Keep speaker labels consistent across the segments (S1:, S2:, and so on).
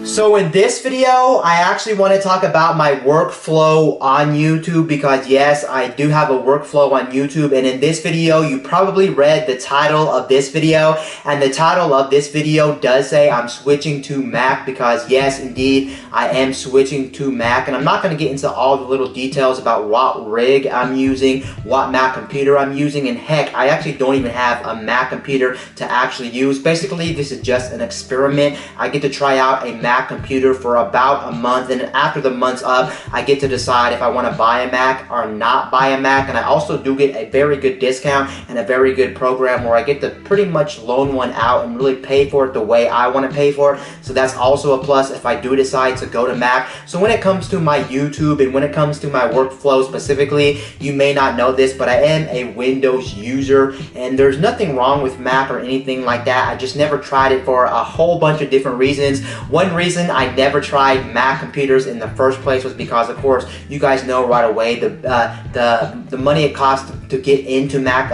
S1: So in this video, I actually want to talk about my workflow on YouTube because yes, I do have a workflow on YouTube, and in this video, you probably read the title of this video, and the title of this video does say I'm switching to Mac because yes, indeed, I am switching to Mac, and I'm not going to get into all the little details about what rig I'm using, what Mac computer I'm using, and heck, I actually don't even have a Mac computer to actually use. Basically, this is just an experiment. I get to try out a Mac computer for about a month, and after the month's up, I get to decide if I want to buy a Mac or not buy a Mac. And I also do get a very good discount and a very good program where I get to pretty much loan one out and really pay for it the way I want to pay for it. So that's also a plus if I do decide to go to Mac. So when it comes to my YouTube and when it comes to my workflow specifically, you may not know this, but I am a Windows user, and there's nothing wrong with Mac or anything like that. I just never tried it for a whole bunch of different reasons. One reason I never tried Mac computers in the first place was because, of course, you guys know right away the money it costs to get into Mac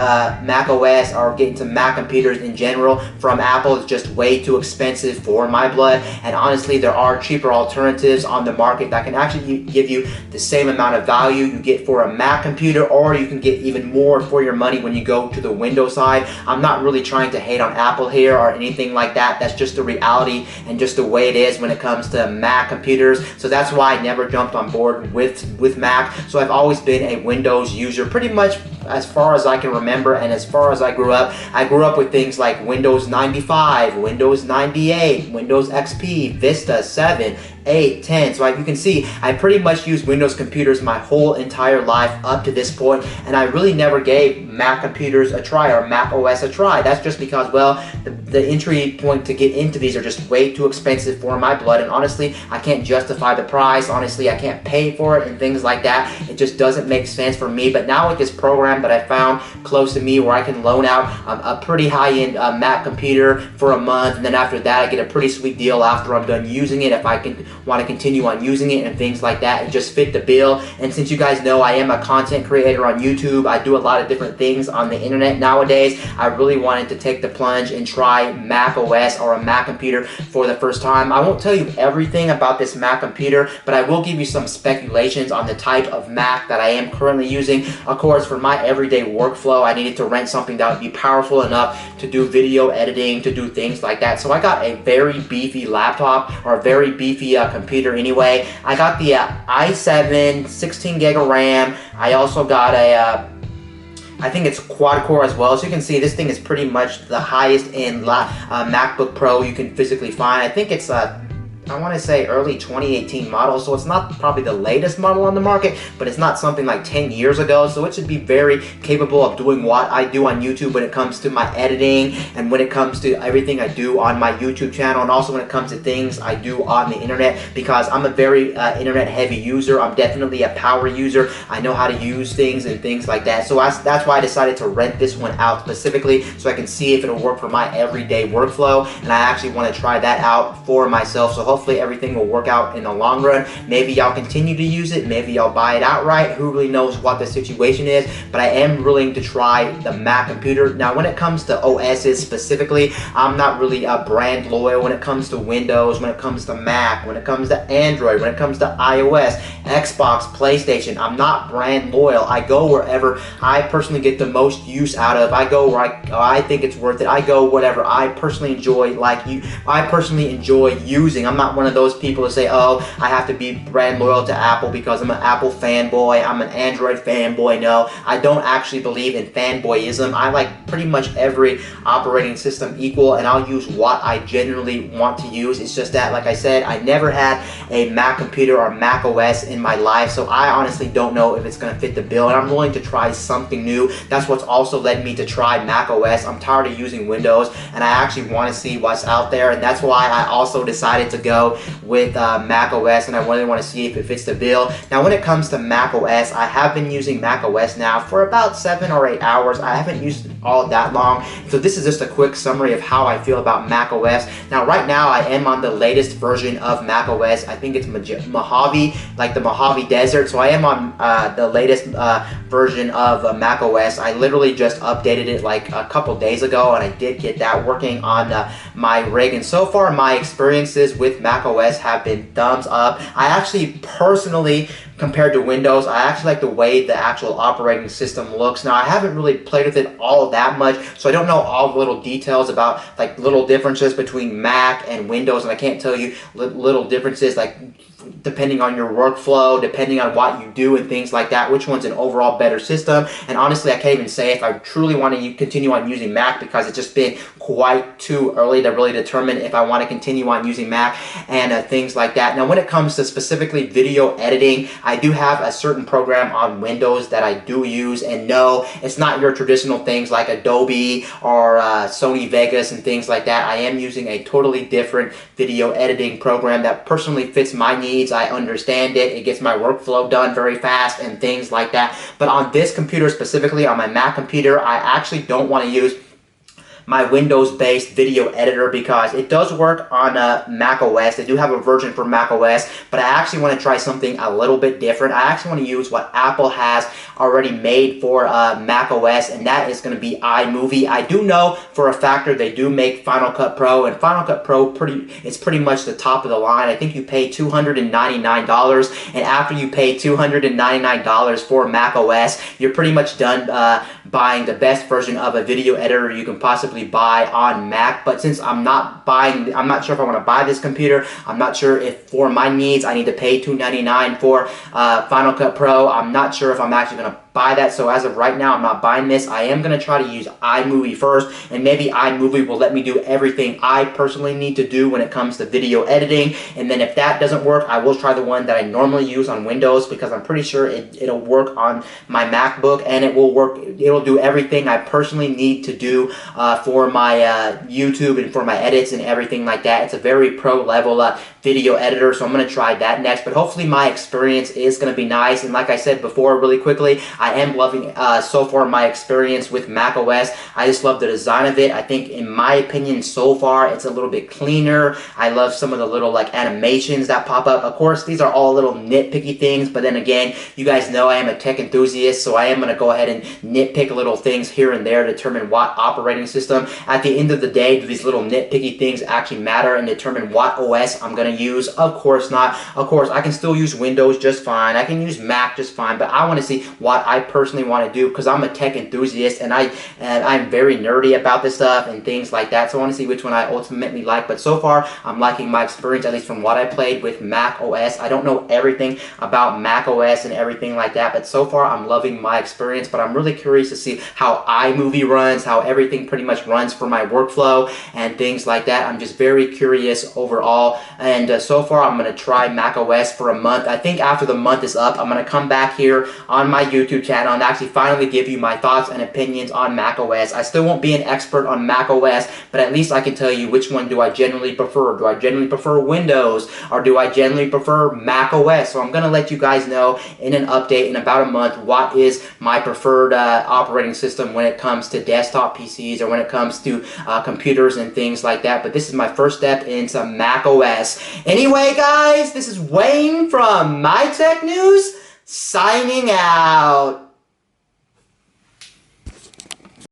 S1: OS or get into Mac computers in general from Apple is just way too expensive for my blood. And honestly, there are cheaper alternatives on the market that can actually give you the same amount of value you get for a Mac computer, or you can get even more for your money when you go to the Windows side. I'm not really trying to hate on Apple here or anything like that. That's just the reality and just the way it is when it comes to Mac computers. So that's why I never jumped on board with Mac. So I've always been a Windows user pretty much as far as I can remember, and as far as I grew up with things like Windows 95, Windows 98, Windows XP, Vista 7, 8, 10. So you can see I pretty much used Windows computers my whole entire life up to this point, and I really never gave Mac computers a try or Mac OS a try. That's just because, well, the entry point to get into these are just way too expensive for my blood, and honestly, I can't justify the price. Honestly, I can't pay for it and things like that. It just doesn't make sense for me. But now with this program that I found close to me where I can loan out a pretty high-end Mac computer for a month, and then after that I get a pretty sweet deal after I'm done using it if I can want to continue on using it and things like that, and just fit the bill. And since you guys know I am a content creator on YouTube, I do a lot of different things on the internet nowadays, I really wanted to take the plunge and try Mac OS or a Mac computer for the first time. I won't tell you everything about this Mac computer, but I will give you some speculations on the type of Mac that I am currently using. Of course, for my everyday workflow, I needed to rent something that would be powerful enough to do video editing, to do things like that. So I got a very beefy laptop, or a very beefy computer anyway. I got the i7 16 gig of RAM. I also got a I think it's quad core as well. So you can see this thing is pretty much the highest end MacBook Pro you can physically find. I think it's I want to say early 2018 model, so it's not probably the latest model on the market, but it's not something like 10 years ago, so it should be very capable of doing what I do on YouTube when it comes to my editing and when it comes to everything I do on my YouTube channel, and also when it comes to things I do on the internet, because I'm a very internet heavy user. I'm definitely a power user. I know how to use things and things like that, so that's why I decided to rent this one out specifically so I can see if it'll work for my everyday workflow, and I actually want to try that out for myself. So hopefully everything will work out in the long run. Maybe y'all continue to use it, maybe y'all buy it outright, who really knows what the situation is, but I am willing to try the Mac computer. Now when it comes to OSs specifically, I'm not really brand loyal when it comes to Windows, when it comes to Mac, when it comes to Android, when it comes to iOS, Xbox, PlayStation. I'm not brand loyal. I go wherever I personally get the most use out of. I go where I think it's worth it. I go whatever I personally enjoy, I personally enjoy using. I'm not one of those people to say, oh, I have to be brand loyal to Apple because I'm an Apple fanboy, I'm an Android fanboy. No, I don't actually believe in fanboyism. I like pretty much every operating system equal, and I'll use what I genuinely want to use. It's just that, like I said, I never had a Mac computer or Mac OS in my life, so I honestly don't know if it's going to fit the bill, and I'm willing to try something new. That's what's also led me to try Mac OS. I'm tired of using Windows, and I actually want to see what's out there, and that's why I also decided to go with Mac OS, and I really want to see if it fits the bill. Now when it comes to Mac OS, I have been using Mac OS now for about 7 or 8 hours. I haven't used all that long. So this is just a quick summary of how I feel about Mac OS. Now right now I am on the latest version of Mac OS. I think it's Mojave, like the Mojave Desert. So I am on the latest version of Mac OS. I literally just updated it like a couple days ago, and I did get that working on my rig. And so far my experiences with Mac OS have been thumbs up. I actually personally, compared to Windows, I actually like the way the actual operating system looks. Now I haven't really played with it all that much, so I don't know all the little details about like little differences between Mac and Windows, and I can't tell you little differences like depending on your workflow, depending on what you do and things like that, which one's an overall better system. And honestly, I can't even say if I truly want to continue on using Mac, because it's just been quite too early to really determine if I want to continue on using Mac and things like that. Now when it comes to specifically video editing, I do have a certain program on Windows that I do use, and no, it's not your traditional things like Adobe or Sony Vegas and things like that. I am using a totally different video editing program that personally fits my needs. I understand it. It gets my workflow done very fast and things like that. But on this computer specifically, on my Mac computer, I actually don't want to use my Windows-based video editor because it does work on Mac OS. They do have a version for Mac OS, but I actually want to try something a little bit different. I actually want to use what Apple has already made for Mac OS, and that is going to be iMovie. I do know for a factor they do make Final Cut Pro, and Final Cut Pro it's pretty much the top of the line. I think you pay $299, and after you pay $299 for Mac OS, you're pretty much done buying the best version of a video editor you can possibly buy on Mac. But since I'm not sure if I want to buy this computer. I'm not sure if for my needs I need to pay $299 for Final Cut Pro. I'm not sure if I'm actually going to buy that. So as of right now, I'm not buying this. I am going to try to use iMovie first, and maybe iMovie will let me do everything I personally need to do when it comes to video editing. And then if that doesn't work, I will try the one that I normally use on Windows, because I'm pretty sure it'll work on my MacBook, and it will work. It'll do everything I personally need to do for my YouTube and for my edits and everything like that. It's a very pro level video editor, so I'm going to try that next. But hopefully my experience is going to be nice. And like I said before, really quickly, I am loving so far my experience with Mac OS. I just love the design of it. I think, in my opinion, so far it's a little bit cleaner. I love some of the little like animations that pop up. Of course, these are all little nitpicky things, but then again, you guys know I am a tech enthusiast, so I am going to go ahead and nitpick little things here and there to determine what operating system. At the end of the day, do these little nitpicky things actually matter and determine what OS I'm going to use? Of course not. Of course, I can still use Windows just fine. I can use Mac just fine, but I want to see what I personally want to do, because I'm a tech enthusiast and I'm very nerdy about this stuff and things like that. So I want to see which one I ultimately like. But so far, I'm liking my experience, at least from what I played with Mac OS. I don't know everything about Mac OS and everything like that, but so far I'm loving my experience. But I'm really curious to see how iMovie runs, how everything pretty much runs for my workflow and things like that. I'm just very curious overall. And so far, I'm going to try Mac OS for a month. I think after the month is up, I'm going to come back here on my YouTube channel and actually finally give you my thoughts and opinions on Mac OS. I still won't be an expert on Mac OS, but at least I can tell you which one do I generally prefer. Do I generally prefer Windows, or do I generally prefer Mac OS? So I'm going to let you guys know in an update in about a month what is my preferred operating system when it comes to desktop PCs or when it comes to computers and things like that. But this is my first step into Mac OS. Anyway, guys, this is Wayne from My Tech News, signing out.